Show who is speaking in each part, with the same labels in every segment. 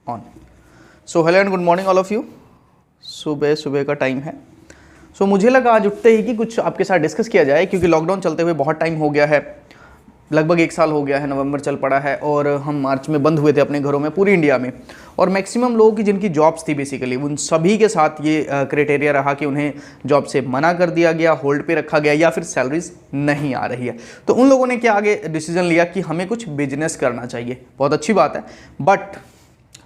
Speaker 1: On. So hello and good morning all of you. सुबह सुबह का टाइम है। सो मुझे लगा आज उठते ही कि कुछ आपके साथ डिस्कस किया जाए, क्योंकि लॉकडाउन चलते हुए बहुत टाइम हो गया है, लगभग 1 साल हो गया है, नवंबर चल पड़ा है और हम मार्च में बंद हुए थे अपने घरों में पूरी इंडिया में। और मैक्सिमम लोगों की जिनकी जॉब्स थी बेसिकली उन सभी के साथ ये क्राइटेरिया रहा कि उन्हें जॉब से मना कर दिया गया, होल्ड पे रखा गया या फिर सैलरीज नहीं आ रही है। तो उन लोगों ने क्या आगे डिसीजन लिया कि हमें कुछ बिजनेस करना चाहिए। बहुत अच्छी बात है, बट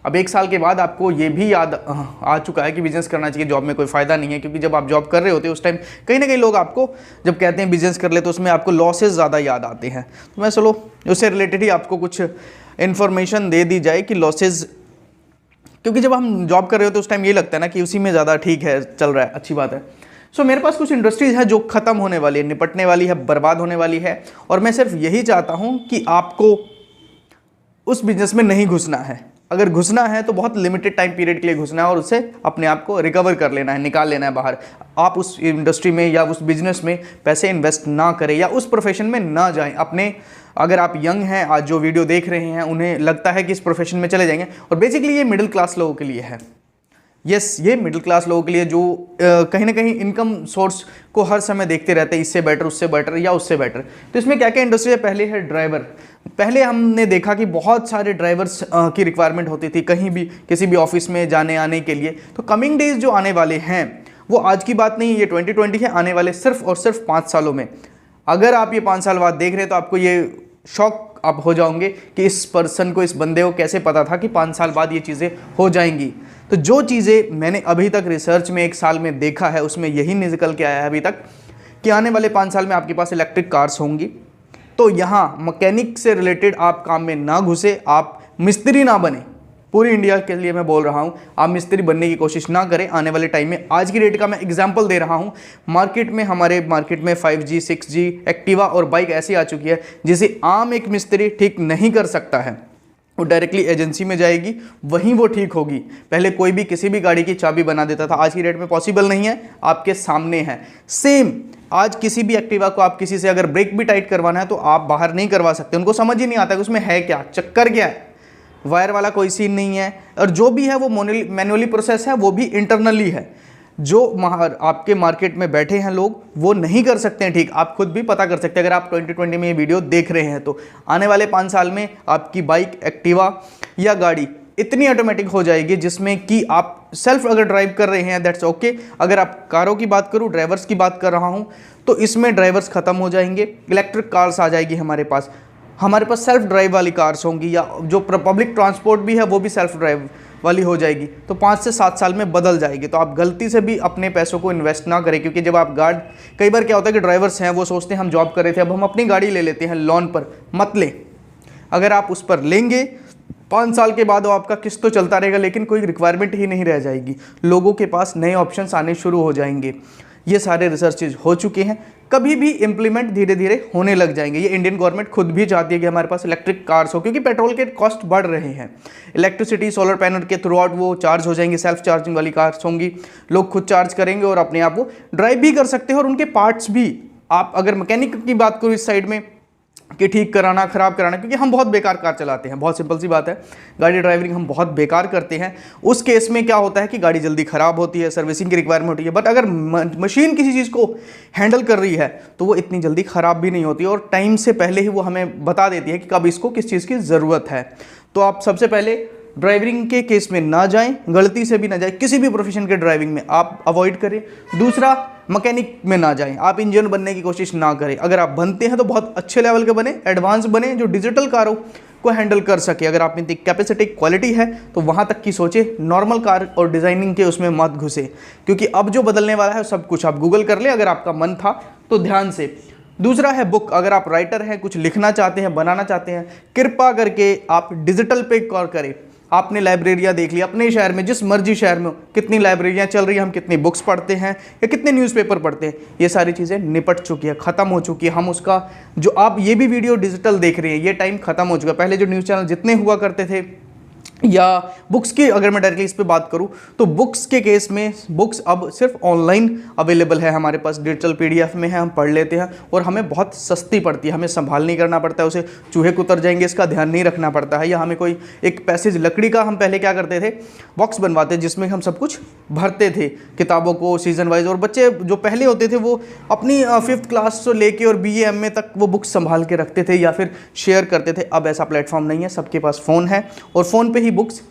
Speaker 1: अब 1 साल के बाद आपको ये भी याद आ चुका है कि बिजनेस करना चाहिए, जॉब में कोई फ़ायदा नहीं है। क्योंकि जब आप जॉब कर रहे होते हैं उस टाइम कहीं ना कहीं लोग आपको जब कहते हैं बिजनेस कर ले तो उसमें आपको लॉसेस ज़्यादा याद आते हैं। तो मैं चलो उससे रिलेटेड ही आपको कुछ इन्फॉर्मेशन दे दी जाए कि लॉसेज, क्योंकि जब हम जॉब कर रहे होते हैं उस टाइम ये लगता है ना कि उसी में ज़्यादा ठीक है, चल रहा है, अच्छी बात है। सो मेरे पास कुछ इंडस्ट्रीज है जो ख़त्म होने वाली है, निपटने वाली है, बर्बाद होने वाली है, और मैं सिर्फ यही चाहता हूँ कि आपको उस बिजनेस में नहीं घुसना है। अगर घुसना है तो बहुत लिमिटेड टाइम पीरियड के लिए घुसना है और उससे अपने आप को रिकवर कर लेना है, निकाल लेना है बाहर। आप उस इंडस्ट्री में या उस बिजनेस में पैसे इन्वेस्ट ना करें या उस प्रोफेशन में ना जाएं। अपने अगर आप यंग हैं, आज जो वीडियो देख रहे हैं, उन्हें लगता है कि इस प्रोफेशन में चले जाएंगे, और बेसिकली ये मिडिल क्लास लोगों के लिए है। यस, ये मिडिल क्लास लोगों के लिए जो कहीं ना कहीं इनकम सोर्स को हर समय देखते रहते हैं, इससे बेटर, उससे बेटर या उससे बेटर। तो इसमें क्या क्या इंडस्ट्री है? पहले है ड्राइवर। पहले हमने देखा कि बहुत सारे ड्राइवर्स की रिक्वायरमेंट होती थी कहीं भी किसी भी ऑफिस में जाने आने के लिए। तो कमिंग डेज जो आने वाले हैं वो आज की बात नहीं है, ये 2020 है, आने वाले सिर्फ और सिर्फ 5 सालों में। अगर आप ये 5 साल बाद देख रहे हैं तो आपको ये शॉक आप हो जाओगे कि इस पर्सन को, इस बंदे को कैसे पता था कि 5 साल बाद ये चीज़ें हो जाएंगी। तो जो चीज़ें मैंने अभी तक रिसर्च में 1 साल में देखा है उसमें यही निकल के आया है अभी तक कि आने वाले 5 साल में आपके पास इलेक्ट्रिक कार्स होंगी। तो यहाँ मैकेनिक से रिलेटेड आप काम में ना घुसे, आप मिस्त्री ना बने। पूरी इंडिया के लिए मैं बोल रहा हूँ, आप मिस्त्री बनने की कोशिश ना करें आने वाले टाइम में। आज की डेट का मैं एग्जांपल दे रहा हूँ। हमारे मार्केट में 5G 6G एक्टिवा और बाइक ऐसी आ चुकी है जिसे आम एक मिस्त्री ठीक नहीं कर सकता है। वो डायरेक्टली एजेंसी में जाएगी, वहीं वो ठीक होगी। पहले कोई भी किसी भी गाड़ी की चाबी बना देता था, आज की डेट में पॉसिबल नहीं है, आपके सामने है। सेम आज किसी भी एक्टिवा को आप किसी से अगर ब्रेक भी टाइट करवाना है तो आप बाहर नहीं करवा सकते। उनको समझ ही नहीं आता कि उसमें है क्या, चक्कर क्या है। वायर वाला कोई सीन नहीं है, और जो भी है वो मैनुअली प्रोसेस है, वो भी इंटरनली है। जो आपके मार्केट में बैठे हैं लोग वो नहीं कर सकते हैं ठीक। आप खुद भी पता कर सकते हैं अगर आप 2020 में ये वीडियो देख रहे हैं तो। आने वाले 5 साल में आपकी बाइक, एक्टिवा या गाड़ी इतनी ऑटोमेटिक हो जाएगी जिसमें कि आप सेल्फ अगर ड्राइव कर रहे हैं दैट्स ओके। अगर आप कारों की बात करूं, ड्राइवर्स की बात कर रहा हूं, तो इसमें ड्राइवर्स खत्म हो जाएंगे। इलेक्ट्रिक कार्स आ जाएगी हमारे पास सेल्फ ड्राइव वाली कार्स होंगी, या जो पब्लिक ट्रांसपोर्ट भी है वो भी सेल्फ ड्राइव वाली हो जाएगी। तो 5 से 7 साल में बदल जाएगी। तो आप गलती से भी अपने पैसों को इन्वेस्ट ना करें, क्योंकि जब आप कई बार क्या होता है कि ड्राइवर्स हैं वो सोचते हैं हम जॉब कर रहे थे, अब हम अपनी गाड़ी ले लेते हैं लोन पर। मत लें। अगर आप उस पर लेंगे 5 साल के बाद वो आपका किस्त तो चलता रहेगा, लेकिन कोई रिक्वायरमेंट ही नहीं रह जाएगी। लोगों के पास नए ऑप्शंस आने शुरू हो जाएंगे। ये सारे रिसर्चेज हो चुके हैं, कभी भी इंप्लीमेंट धीरे धीरे होने लग जाएंगे। ये इंडियन गवर्नमेंट खुद भी चाहती है कि हमारे पास इलेक्ट्रिक कार्स हो, क्योंकि पेट्रोल के कॉस्ट बढ़ रहे हैं। इलेक्ट्रिसिटी सोलर पैनल के थ्रू आउट वो चार्ज हो जाएंगी, सेल्फ चार्जिंग वाली कार्स होंगी, लोग खुद चार्ज करेंगे और अपने आप वो ड्राइव भी कर सकते हैं। और उनके पार्ट्स भी, आप अगर मैकेनिक की बात करो इस साइड में कि ठीक कराना, ख़राब कराना, क्योंकि हम बहुत बेकार कार चलाते हैं, बहुत सिंपल सी बात है, गाड़ी ड्राइविंग हम बहुत बेकार करते हैं। उस केस में क्या होता है कि गाड़ी जल्दी ख़राब होती है, सर्विसिंग की रिक्वायरमेंट होती है। बट अगर मशीन किसी चीज़ को हैंडल कर रही है तो वो इतनी जल्दी ख़राब भी नहीं होती, और टाइम से पहले ही वो हमें बता देती है कि कब इसको किस चीज़ की ज़रूरत है। तो आप सबसे पहले ड्राइविंग के केस में ना जाएं, गलती से भी ना जाएं, किसी भी प्रोफेशन के ड्राइविंग में आप अवॉइड करें। दूसरा, मैकेनिक में ना जाएं, आप इंजीनियर बनने की कोशिश ना करें। अगर आप बनते हैं तो बहुत अच्छे लेवल के बने, एडवांस बने, जो डिजिटल कारों को हैंडल कर सके। अगर आप में कैपेसिटी, क्वालिटी है तो वहाँ तक की सोचे, नॉर्मल कार और डिज़ाइनिंग के उसमें मत घुसे, क्योंकि अब जो बदलने वाला है सब कुछ आप गूगल कर ले अगर आपका मन था तो ध्यान से। दूसरा है बुक। अगर आप राइटर हैं, कुछ लिखना चाहते हैं, बनाना चाहते हैं, कृपा करके आप डिजिटल पे कॉल करें। आपने लाइब्रेरियाँ देख ली अपने शहर में, जिस मर्जी शहर में, कितनी लाइब्रेरियाँ चल रही हैं, हम कितनी बुक्स पढ़ते हैं या कितने न्यूज़पेपर पढ़ते हैं, ये सारी चीज़ें निपट चुकी है, ख़त्म हो चुकी है। हम उसका जो आप ये भी वीडियो डिजिटल देख रहे हैं, ये टाइम ख़त्म हो चुका है। पहले जो न्यूज़ चैनल जितने हुआ करते थे या बुक्स की अगर मैं डायरेक्टली इस पे बात करूं तो बुक्स के केस में बुक्स अब सिर्फ ऑनलाइन अवेलेबल है हमारे पास, डिजिटल पीडीएफ में है, हम पढ़ लेते हैं और हमें बहुत सस्ती पड़ती है, हमें संभाल नहीं करना पड़ता है, उसे चूहे कुतर जाएंगे इसका ध्यान नहीं रखना पड़ता है, या हमें कोई एक पैसेज लकड़ी का, हम पहले क्या करते थे बॉक्स बनवाते जिसमें हम सब कुछ भरते थे किताबों को सीजन वाइज, और बच्चे जो पहले होते थे वो अपनी 5th क्लास से लेके और BA MA तक वो बुक्स संभाल के रखते थे या फिर शेयर करते थे। अब ऐसा प्लेटफॉर्म नहीं है, सबके पास फ़ोन है और फ़ोन पे ही बुक्स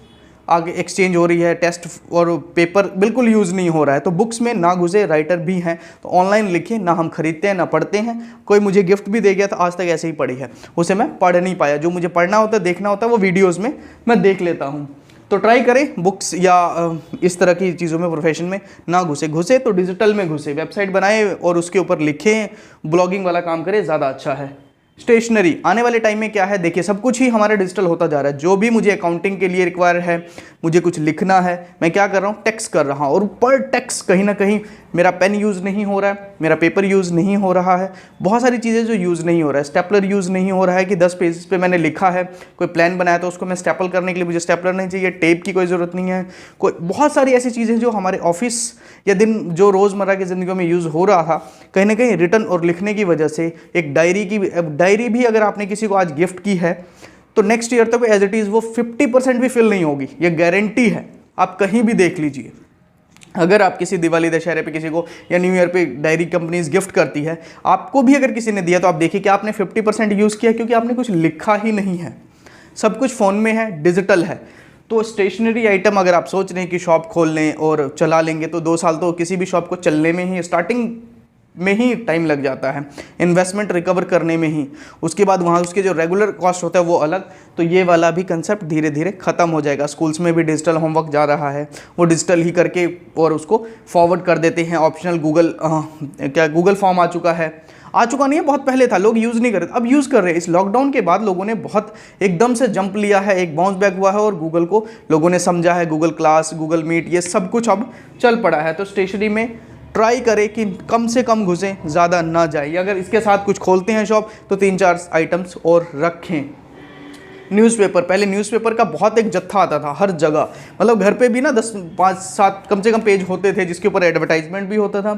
Speaker 1: आगे एक्सचेंज हो रही है, टेस्ट और पेपर बिल्कुल यूज़ नहीं हो रहा है। तो बुक्स में ना घुसे, राइटर भी हैं तो ऑनलाइन लिखिए, ना हम खरीदते हैं ना पढ़ते हैं। कोई मुझे गिफ्ट भी दे गया तो आज तक ऐसे ही पड़ी है, उसे मैं पढ़ नहीं पाया। जो मुझे पढ़ना होता है, देखना होता है, वो वीडियोज़ में मैं देख लेता हूँ। तो ट्राई करें बुक्स या इस तरह की चीज़ों में, प्रोफेशन में ना घुसे तो डिजिटल में घुसे, वेबसाइट बनाए और उसके ऊपर लिखें, ब्लॉगिंग वाला काम करें, ज़्यादा अच्छा है। स्टेशनरी आने वाले टाइम में क्या है, देखिए सब कुछ ही हमारा डिजिटल होता जा रहा है। जो भी मुझे अकाउंटिंग के लिए रिक्वायर है, मुझे कुछ लिखना है, मैं क्या कर रहा हूँ, टेक्स्ट कर रहा हूँ, और पर टेक्स्ट कहीं ना कहीं मेरा पेन यूज़ नहीं हो रहा है, मेरा पेपर यूज़ नहीं हो रहा है, बहुत सारी चीज़ें जो यूज़ नहीं हो रहा है। स्टेपलर यूज़ नहीं हो रहा है कि 10 पेजेस पे मैंने लिखा है, कोई प्लान बनाया तो उसको मैं स्टेपल करने के लिए मुझे स्टेपलर नहीं चाहिए, टेप की कोई ज़रूरत नहीं है, कोई बहुत सारी ऐसी चीज़ें जो हमारे ऑफिस या दिन जो रोज़मर्रा की ज़िंदगी में यूज़ हो रहा था, कहीं ना कहीं रिटर्न और लिखने की वजह से एक डायरी भी अगर आपने किसी को आज गिफ्ट की है तो नेक्स्ट ईयर तक एज इट इज़ वो 50% भी फिल नहीं होगी, ये गारंटी है। आप कहीं भी देख लीजिए, अगर आप किसी दिवाली दशहरे पे किसी को या न्यू ईयर पे डायरी कंपनीज गिफ्ट करती है, आपको भी अगर किसी ने दिया तो आप देखिए कि आपने 50% यूज़ किया, क्योंकि आपने कुछ लिखा ही नहीं है, सब कुछ फ़ोन में है, डिजिटल है। तो स्टेशनरी आइटम अगर आप सोच रहे हैं कि शॉप खोल लें और चला लेंगे तो 2 साल तो किसी भी शॉप को चलने में ही, स्टार्टिंग में ही टाइम लग जाता है, इन्वेस्टमेंट रिकवर करने में ही। उसके बाद वहाँ उसके जो रेगुलर कॉस्ट होता है वो अलग। तो ये वाला भी कंसेप्ट धीरे धीरे ख़त्म हो जाएगा। स्कूल्स में भी डिजिटल होमवर्क जा रहा है, वो डिजिटल ही करके और उसको फॉरवर्ड कर देते हैं। ऑप्शनल गूगल फॉर्म आ चुका नहीं है, बहुत पहले था, लोग यूज़ नहीं कर रहे, अब यूज़ कर रहे हैं। इस लॉकडाउन के बाद लोगों ने बहुत एकदम से जंप लिया है, एक बाउंस बैक हुआ है और गूगल को लोगों ने समझा है। गूगल क्लास, गूगल मीट, ये सब कुछ अब चल पड़ा है। तो स्टेशनरी में ट्राई करें कि कम से कम घुसें, ज़्यादा ना जाए। अगर इसके साथ कुछ खोलते हैं शॉप तो 3-4 आइटम्स और रखें। न्यूज़पेपर, पहले न्यूज़पेपर का बहुत एक जत्था आता था हर जगह, मतलब घर पे भी ना 5-7 कम से कम पेज होते थे जिसके ऊपर एडवर्टाइजमेंट भी होता था,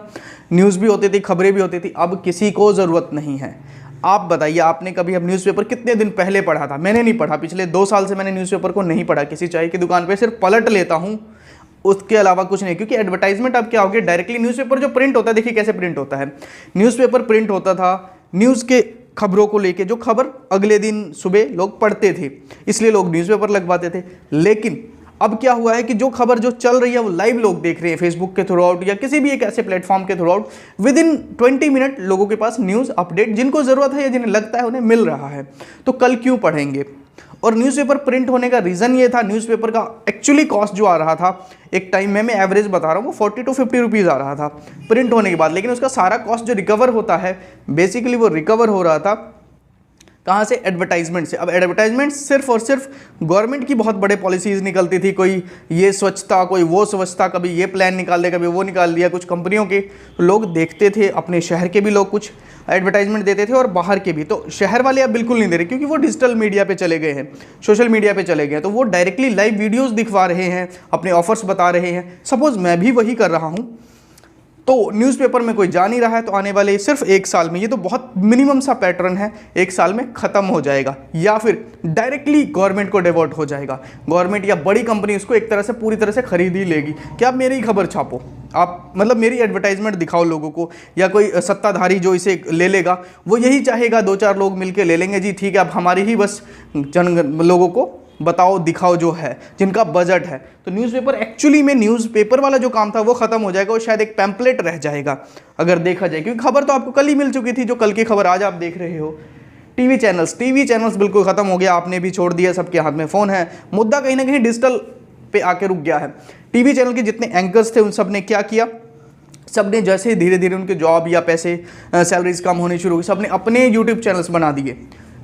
Speaker 1: न्यूज़ भी होती थी, खबरें भी होती थी। अब किसी को ज़रूरत नहीं है। आप बताइए, आपने कभी अब न्यूज़पेपर कितने दिन पहले पढ़ा था? मैंने नहीं पढ़ा, पिछले 2 साल से मैंने न्यूज़पेपर को नहीं पढ़ा। किसी चाय की दुकान पर सिर्फ पलट लेता हूँ, उसके अलावा कुछ नहीं। क्योंकि एडवर्टाइजमेंट अब क्या हो गया, डायरेक्टली न्यूज़पेपर जो प्रिंट होता है, देखिए कैसे प्रिंट होता है। न्यूज़पेपर प्रिंट होता था न्यूज़ के खबरों को लेके, जो खबर अगले दिन सुबह लोग पढ़ते थे, इसलिए लोग न्यूज़पेपर लगवाते थे। लेकिन अब क्या हुआ है कि जो खबर जो चल रही है वो लाइव लोग देख रहे हैं, फेसबुक के थ्रू आउट या किसी भी एक ऐसे प्लेटफॉर्म के through out. With in 20 minute लोगों के पास न्यूज़ अपडेट, जिनको ज़रूरत है या जिन्हें लगता है उन्हें मिल रहा है। तो कल क्यों पढ़ेंगे? और न्यूज़पेपर प्रिंट होने का रीज़न ये था, न्यूज़पेपर का एक्चुअली कॉस्ट जो आ रहा था एक टाइम में, मैं एवरेज बता रहा हूँ, वो 40 to 50 रुपीज़ आ रहा था प्रिंट होने के बाद। लेकिन उसका सारा कॉस्ट जो रिकवर होता है, बेसिकली वो रिकवर हो रहा था कहाँ से? एडवर्टाइजमेंट से। अब एडवर्टाइजमेंट सिर्फ और सिर्फ गवर्नमेंट की बहुत बड़े पॉलिसीज़ निकलती थी, कोई ये स्वच्छता, कोई वो स्वच्छता, कभी ये प्लान निकाल दिया, कभी वो निकाल दिया, कुछ कंपनियों के लोग देखते थे, अपने शहर के भी लोग कुछ एडवर्टाइजमेंट देते थे और बाहर के भी। तो शहर वाले अब बिल्कुल नहीं दे रहे, क्योंकि वो डिजिटल मीडिया पे चले गए हैं, सोशल मीडिया पे चले गए हैं। तो वो डायरेक्टली लाइव वीडियोस दिखवा रहे हैं, अपने ऑफर्स बता रहे हैं। सपोज़ मैं भी वही कर रहा हूँ, तो न्यूज़पेपर में कोई जा नहीं रहा है, तो आने वाले सिर्फ 1 साल में, ये तो बहुत मिनिमम सा पैटर्न है, 1 साल में ख़त्म हो जाएगा या फिर डायरेक्टली गवर्नमेंट को डिवोट हो जाएगा। गवर्नमेंट या बड़ी कंपनी उसको एक तरह से पूरी तरह से खरीद ही लेगी कि आप मेरी खबर छापो, आप मतलब मेरी एडवर्टाइजमेंट दिखाओ लोगों को। या कोई सत्ताधारी जो इसे ले लेगा वो यही चाहेगा, 2-4 लोग मिलकर ले लेंगे, जी ठीक है, अब हमारी ही बस लोगों को बताओ दिखाओ जो है, जिनका बजट है। तो न्यूज़पेपर एक्चुअली में, न्यूज़पेपर वाला जो काम था वो खत्म हो जाएगा और शायद एक पैम्पलेट रह जाएगा अगर देखा जाए, क्योंकि खबर तो आपको कल ही मिल चुकी थी, जो कल की खबर आज आप देख रहे हो। टीवी चैनल्स बिल्कुल ख़त्म हो गया, आपने भी छोड़ दिया, सबके हाथ में फ़ोन है। मुद्दा कहीं ना कहीं डिजिटल पे आके रुक गया है। टीवी चैनल के जितने एंकर्स थे उन सब ने क्या किया, सब ने जैसे धीरे धीरे उनके जॉब या पैसे सैलरीज कम होनी शुरू हुई, सब ने अपने यूट्यूब चैनल्स बना दिए।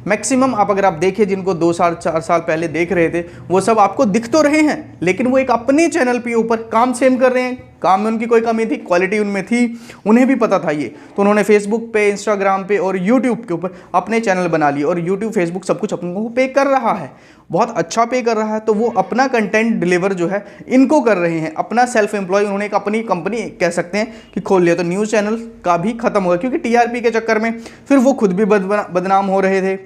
Speaker 1: मैक्सिमम आप अगर आप देखें, जिनको 2 साल 4 साल पहले देख रहे थे, वो सब आपको दिख तो रहे हैं, लेकिन वो एक अपने चैनल पे ऊपर काम सेम कर रहे हैं, काम में उनकी कोई कमी थी, क्वालिटी उनमें थी, उन्हें भी पता था ये, तो उन्होंने फेसबुक पे, इंस्टाग्राम पे और यूट्यूब के ऊपर अपने चैनल बना लिए और यूट्यूब, फेसबुक सब कुछ अपन को पे कर रहा है, बहुत अच्छा पे कर रहा है। तो वो अपना कंटेंट डिलीवर जो है इनको कर रहे हैं, अपना सेल्फ एम्प्लॉय उन्होंने एक अपनी कंपनी कह सकते हैं कि खोल लिया। तो न्यूज़ चैनल का भी खत्म हो गया, क्योंकि टीआरपी के चक्कर में फिर वो खुद भी बदनाम हो रहे थे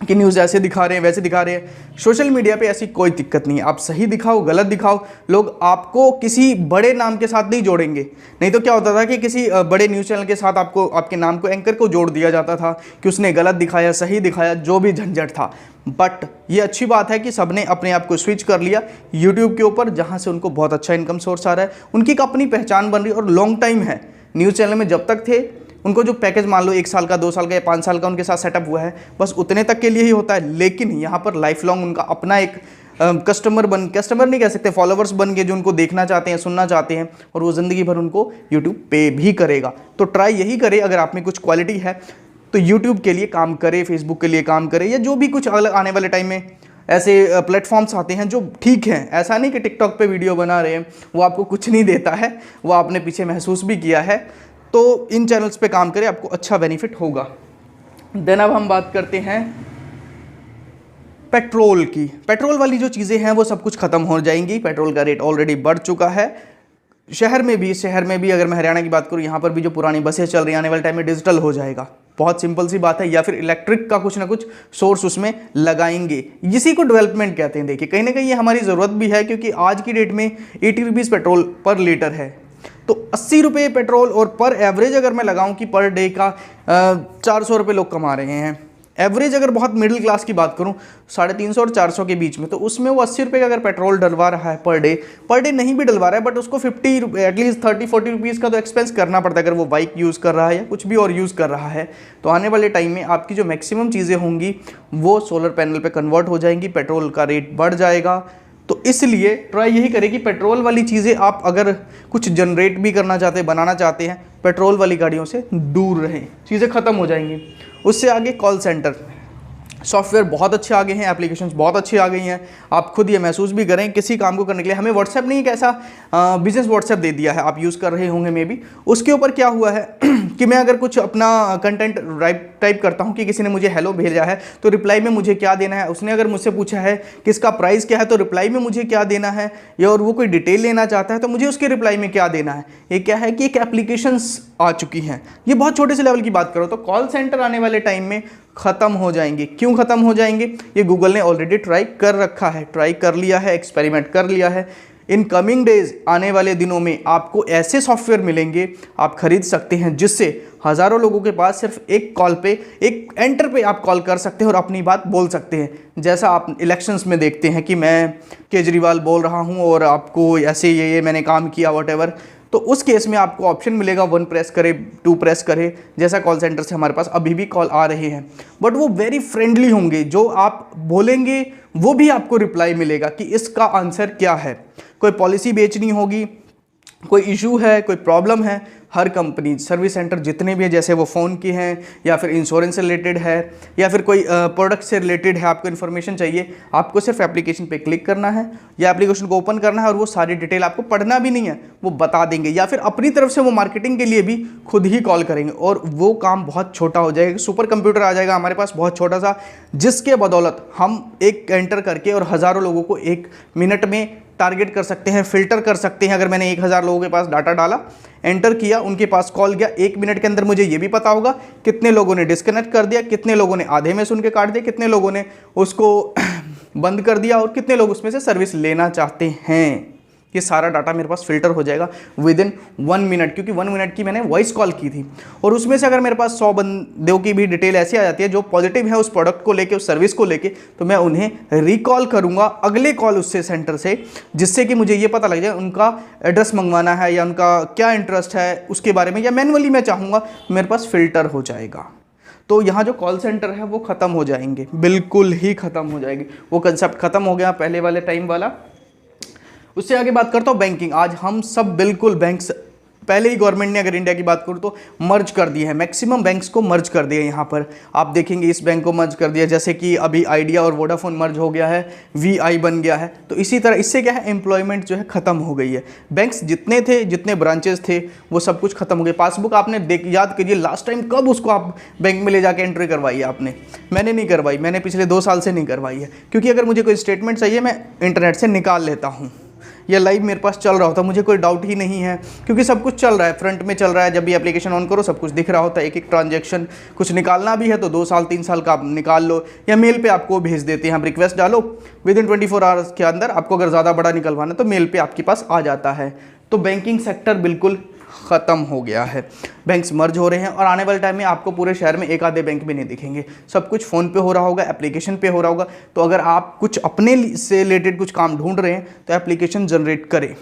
Speaker 1: कि न्यूज़ ऐसे दिखा रहे हैं, वैसे दिखा रहे हैं। सोशल मीडिया पे ऐसी कोई दिक्कत नहीं है, आप सही दिखाओ, गलत दिखाओ, लोग आपको किसी बड़े नाम के साथ नहीं जोड़ेंगे। नहीं तो क्या होता था कि किसी बड़े न्यूज़ चैनल के साथ आपको, आपके नाम को, एंकर को जोड़ दिया जाता था कि उसने गलत दिखाया, सही दिखाया, जो भी झंझट था। बट ये अच्छी बात है कि सबने अपने आप को स्विच कर लिया यूट्यूब के ऊपर, जहाँ से उनको बहुत अच्छा इनकम सोर्स आ रहा है, उनकी एक अपनी पहचान बन रही है और लॉन्ग टाइम है। न्यूज़ चैनल में जब तक थे उनको जो पैकेज मान लो 1 साल का, 2 साल का या 5 साल का उनके साथ सेटअप हुआ है, बस उतने तक के लिए ही होता है। लेकिन यहाँ पर लाइफ लॉन्ग उनका अपना एक कस्टमर नहीं कह सकते, फॉलोवर्स बन गए जो उनको देखना चाहते हैं, सुनना चाहते हैं, और वो ज़िंदगी भर उनको यूट्यूब पे भी करेगा। तो ट्राई यही करे, अगर आप में कुछ क्वालिटी है तो यूट्यूब के लिए काम करे, फेसबुक के लिए काम करे, या जो भी कुछ अलग आने वाले टाइम में ऐसे प्लेटफॉर्म्स आते हैं जो ठीक हैं। ऐसा नहीं कि टिकटॉक पे वीडियो बना रहे हैं, वो आपको कुछ नहीं देता है, वो आपने पीछे महसूस भी किया है। तो इन चैनल्स पे काम करें, आपको अच्छा बेनिफिट होगा। देन अब हम बात करते हैं पेट्रोल की। पेट्रोल वाली जो चीज़ें हैं वो सब कुछ ख़त्म हो जाएंगी। पेट्रोल का रेट ऑलरेडी बढ़ चुका है। शहर में भी अगर मैं हरियाणा की बात करूँ, यहाँ पर भी जो पुरानी बसें चल रही हैं आने वाले टाइम में डिजिटल हो जाएगा। बहुत सिंपल सी बात है, या फिर इलेक्ट्रिक का कुछ ना कुछ सोर्स उसमें लगाएंगे। इसी को डेवलपमेंट कहते हैं। देखिए कहीं ना कहीं ये हमारी ज़रूरत भी है, क्योंकि आज की डेट में 80 रुपीज़ पेट्रोल पर लीटर है। तो 80 रुपये पेट्रोल, और पर एवरेज अगर मैं लगाऊं कि पर डे का 400 रुपये लोग कमा रहे हैं। एवरेज अगर बहुत मिडिल क्लास की बात करूं 350 और 400 के बीच में, तो उसमें वो 80 रुपये का अगर पेट्रोल डलवा रहा है पर डे नहीं भी डलवा रहा है, बट उसको 50 एटलीस्ट 30-40 रुपीज़ का तो एक्सपेंस करना पड़ता है अगर वो बाइक यूज़ कर रहा है या कुछ भी और यूज़ कर रहा है। तो आने वाले टाइम में आपकी जो मैक्सिमम चीज़ें होंगी वो सोलर पैनल पर कन्वर्ट हो जाएंगी, पेट्रोल का रेट बढ़ जाएगा। तो इसलिए ट्राई यही करें कि पेट्रोल वाली चीज़ें आप अगर कुछ जनरेट भी करना चाहते हैं, बनाना चाहते हैं, पेट्रोल वाली गाड़ियों से दूर रहें, चीज़ें ख़त्म हो जाएंगी। उससे आगे कॉल सेंटर सॉफ्टवेयर बहुत अच्छे आ गए हैं, एप्लीकेशंस बहुत अच्छी आ गई हैं। आप खुद ये महसूस भी करें, किसी काम को करने के लिए हमें व्हाट्सएप नहीं, एक ऐसा बिजनेस व्हाट्सएप दे दिया है, आप यूज़ कर रहे होंगे मे बी। उसके ऊपर क्या हुआ है कि मैं अगर कुछ अपना कंटेंट टाइप करता हूँ कि किसी ने मुझे हेलो भेजा है, तो रिप्लाई में मुझे क्या देना है, उसने अगर मुझसे पूछा है कि इसका प्राइस क्या है, तो रिप्लाई में मुझे क्या देना है, या और वो कोई डिटेल लेना चाहता है तो मुझे उसके रिप्लाई में क्या देना है। ये क्या है कि एक एप्लीकेशंस आ चुकी हैं। ये बहुत छोटे से लेवल की बात करो तो कॉल सेंटर आने वाले टाइम में ख़त्म हो जाएंगे। क्यों ख़त्म हो जाएंगे? ये गूगल ने ऑलरेडी ट्राई कर रखा है, ट्राई कर लिया है, एक्सपेरिमेंट कर लिया है। इन कमिंग डेज, आने वाले दिनों में आपको ऐसे सॉफ्टवेयर मिलेंगे आप खरीद सकते हैं, जिससे हज़ारों लोगों के पास सिर्फ एक कॉल पे, एक एंटर पे आप कॉल कर सकते हैं और अपनी बात बोल सकते हैं। जैसा आप इलेक्शंस में देखते हैं कि मैं केजरीवाल बोल रहा हूँ और आपको ऐसे ये मैंने काम किया वॉटेवर, तो उस केस में आपको ऑप्शन मिलेगा 1 प्रेस करे, 2 प्रेस करे, जैसा कॉल सेंटर से हमारे पास अभी भी कॉल आ रहे हैं। बट वो वेरी फ्रेंडली होंगे, जो आप बोलेंगे वो भी आपको रिप्लाई मिलेगा कि इसका आंसर क्या है। कोई पॉलिसी बेचनी होगी, कोई इशू है, कोई प्रॉब्लम है, हर कंपनी सर्विस सेंटर जितने भी हैं, जैसे वो फ़ोन की हैं या फिर इंश्योरेंस से रिलेटेड है या फिर कोई प्रोडक्ट से रिलेटेड है, आपको इन्फॉर्मेशन चाहिए, आपको सिर्फ एप्लीकेशन पे क्लिक करना है या एप्लीकेशन को ओपन करना है और वो सारी डिटेल आपको पढ़ना भी नहीं है, वो बता देंगे। या फिर अपनी तरफ से वो मार्केटिंग के लिए भी खुद ही कॉल करेंगे और वो काम बहुत छोटा हो जाएगा। सुपर कंप्यूटर आ जाएगा हमारे पास बहुत छोटा सा, जिसके बदौलत हम एक एंटर करके और हज़ारों लोगों को 1 मिनट में टारगेट कर सकते हैं, फिल्टर कर सकते हैं। अगर मैंने 1000 लोगों के पास डाटा डाला, एंटर किया, उनके पास कॉल गया, 1 मिनट के अंदर मुझे ये भी पता होगा कितने लोगों ने डिस्कनेक्ट कर दिया, कितने लोगों ने आधे में सुन के काट दिया, कितने लोगों ने उसको बंद कर दिया और कितने लोग उसमें से सर्विस लेना चाहते हैं। ये सारा डाटा मेरे पास फिल्टर हो जाएगा विद इन 1 मिनट, क्योंकि 1 मिनट की मैंने वॉइस कॉल की थी। और उसमें से अगर मेरे पास 100 बंदों की भी डिटेल ऐसी आ जाती है जो पॉजिटिव है उस प्रोडक्ट को लेके, उस सर्विस को लेके, तो मैं उन्हें रिकॉल करूंगा अगले कॉल उससे सेंटर से, जिससे कि मुझे ये पता लग जाए उनका एड्रेस मंगवाना है या उनका क्या इंटरेस्ट है उसके बारे में, या मैनुअली मैं चाहूँगा मेरे पास फिल्टर हो जाएगा। तो यहाँ जो कॉल सेंटर है वो ख़त्म हो जाएंगे, बिल्कुल ही ख़त्म हो जाएंगे। वो कंसेप्ट ख़त्म हो गया पहले वाले टाइम वाला। उससे आगे बात करता हूँ बैंकिंग। आज हम सब बिल्कुल बैंक पहले ही गवर्नमेंट ने, अगर इंडिया की बात करूँ तो, मर्ज कर दिया है, मैक्सिमम बैंक्स को मर्ज कर दिया है। यहाँ पर आप देखेंगे इस बैंक को मर्ज कर दिया, जैसे कि अभी आइडिया और वोडाफोन मर्ज हो गया है, वीआई बन गया है। तो इसी तरह इससे क्या है, एम्प्लॉयमेंट जो है ख़त्म हो गई है। बैंक्स जितने थे, जितने ब्रांचेस थे, वो सब कुछ खत्म हो गए। पासबुक आपने याद कीजिए लास्ट टाइम कब उसको आप बैंक में ले जाके एंट्री करवाई है आपने? मैंने नहीं करवाई, मैंने पिछले 2 साल से नहीं करवाई है, क्योंकि अगर मुझे कोई स्टेटमेंट चाहिए मैं इंटरनेट से निकाल लेता हूँ, या लाइव मेरे पास चल रहा होता, मुझे कोई डाउट ही नहीं है, क्योंकि सब कुछ चल रहा है, फ्रंट में चल रहा है। जब भी एप्लीकेशन ऑन करो सब कुछ दिख रहा होता है, एक एक ट्रांजैक्शन। कुछ निकालना भी है तो 2 साल 3 साल का आप निकाल लो, या मेल पे आपको भेज देते हैं, आप रिक्वेस्ट डालो, विद इन 24 आवर्स के अंदर आपको अगर ज़्यादा बड़ा निकलवाना तो मेल पे आपके पास आ जाता है। तो बैंकिंग सेक्टर बिल्कुल ख़त्म हो गया है, बैंक्स मर्ज हो रहे हैं, और आने वाले टाइम में आपको पूरे शहर में एक आधे बैंक भी नहीं दिखेंगे, सब कुछ फ़ोन पे हो रहा होगा, एप्लीकेशन पे हो रहा होगा। तो अगर आप कुछ अपने से रिलेटेड कुछ काम ढूंढ रहे हैं तो एप्लीकेशन जनरेट करें,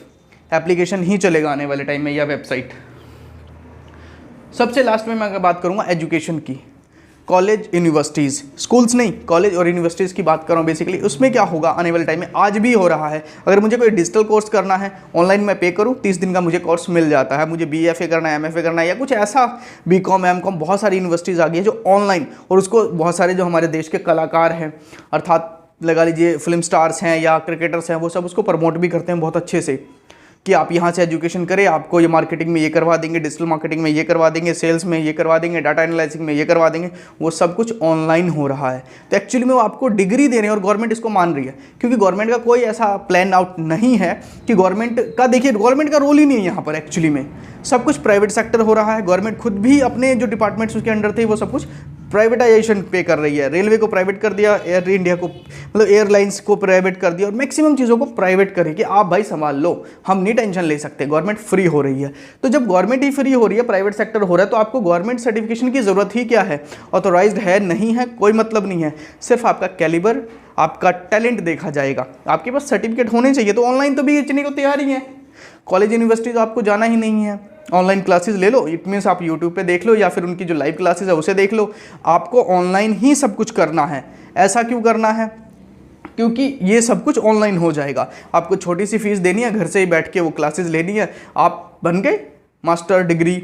Speaker 1: एप्लीकेशन ही चलेगा आने वाले टाइम में, या वेबसाइट। सबसे लास्ट में मैं अगर बात करूँगा एजुकेशन की, कॉलेज यूनिवर्सिटीज़, स्कूल्स नहीं, कॉलेज और यूनिवर्सिटीज़ की बात कर रहा हूँ बेसिकली। उसमें क्या होगा आने वाले टाइम में, आज भी हो रहा है, अगर मुझे कोई डिजिटल कोर्स करना है, ऑनलाइन मैं पे करूँ, 30 दिन का मुझे कोर्स मिल जाता है। मुझे BFA करना है, MFA करना है, या कुछ ऐसा, BCom MCom, बहुत सारी यूनिवर्सिटीज़ आ गई है जो ऑनलाइन, और उसको बहुत सारे जो हमारे देश के कलाकार हैं, अर्थात लगा लीजिए फिल्म स्टार्स हैं या क्रिकेटर्स हैं, वो सब उसको प्रमोट भी करते हैं बहुत अच्छे से, कि आप यहाँ से एजुकेशन करें, आपको ये मार्केटिंग में ये करवा देंगे, डिजिटल मार्केटिंग में ये करवा देंगे, सेल्स में ये करवा देंगे, डाटा एनालिसिस में ये करवा देंगे। वो सब कुछ ऑनलाइन हो रहा है। तो एक्चुअली में वो आपको डिग्री दे रहे हैं, और गवर्नमेंट इसको मान रही है, क्योंकि गवर्नमेंट का कोई ऐसा प्लान आउट नहीं है कि गवर्नमेंट का, देखिए गवर्नमेंट का रोल ही नहीं है यहाँ पर। एक्चुअली में सब कुछ प्राइवेट सेक्टर हो रहा है। गवर्नमेंट खुद भी अपने जो डिपार्टमेंट्स उसके अंडर थे वो सब कुछ प्राइवेटाइजेशन पे कर रही है। रेलवे को प्राइवेट कर दिया, एयर इंडिया को, मतलब एयरलाइंस को प्राइवेट कर दिया, और मैक्सिमम चीज़ों को प्राइवेट करें कि आप भाई संभाल लो, हम नहीं टेंशन ले सकते, गवर्नमेंट फ्री हो रही है। तो जब गवर्नमेंट ही फ्री हो रही है, प्राइवेट सेक्टर हो रहा है, तो आपको गवर्नमेंट सर्टिफिकेशन की ज़रूरत ही क्या है? ऑथोराइज्ड है नहीं है कोई मतलब नहीं है, सिर्फ आपका कैलिबर, आपका टैलेंट देखा जाएगा। आपके पास सर्टिफिकेट होने चाहिए। तो ऑनलाइन तो भी बेचने को तैयार ही है, कॉलेज यूनिवर्सिटीज आपको जाना ही नहीं है, ऑनलाइन क्लासेस ले लो। इट मीन्स आप यूट्यूब पे देख लो, या फिर उनकी जो लाइव क्लासेस है उसे देख लो। आपको ऑनलाइन ही सब कुछ करना है। ऐसा क्यों करना है? क्योंकि ये सब कुछ ऑनलाइन हो जाएगा। आपको छोटी सी फीस देनी है, घर से ही बैठ के वो क्लासेस लेनी है, आप बन गए मास्टर डिग्री,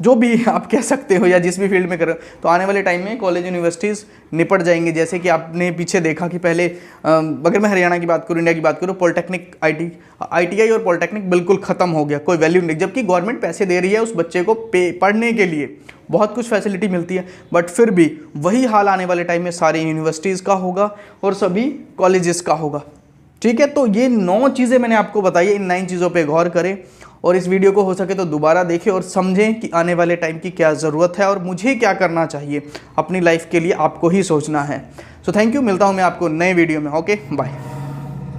Speaker 1: जो भी आप कह सकते हो, या जिस भी फील्ड में करो। तो आने वाले टाइम में कॉलेज यूनिवर्सिटीज़ निपट जाएंगे। जैसे कि आपने पीछे देखा कि पहले अगर मैं हरियाणा की बात करूँ, इंडिया की बात करूँ, पॉलिटेक्निक ITI और पॉलिटेक्निक बिल्कुल ख़त्म हो गया, कोई वैल्यू नहीं। जबकि गवर्नमेंट पैसे दे रही है उस बच्चे को पढ़ने के लिए, बहुत कुछ फैसिलिटी मिलती है, बट फिर भी वही हाल आने वाले टाइम में सारी यूनिवर्सिटीज़ का होगा और सभी कॉलेजेस का होगा। ठीक है, तो ये 9 चीज़ें मैंने आपको बताई है। इन 9 चीज़ों पे गौर करें, और इस वीडियो को हो सके तो दोबारा देखें और समझें कि आने वाले टाइम की क्या ज़रूरत है और मुझे क्या करना चाहिए अपनी लाइफ के लिए। आपको ही सोचना है। सो थैंक यू, मिलता हूँ मैं आपको नए वीडियो में। Okay, bye.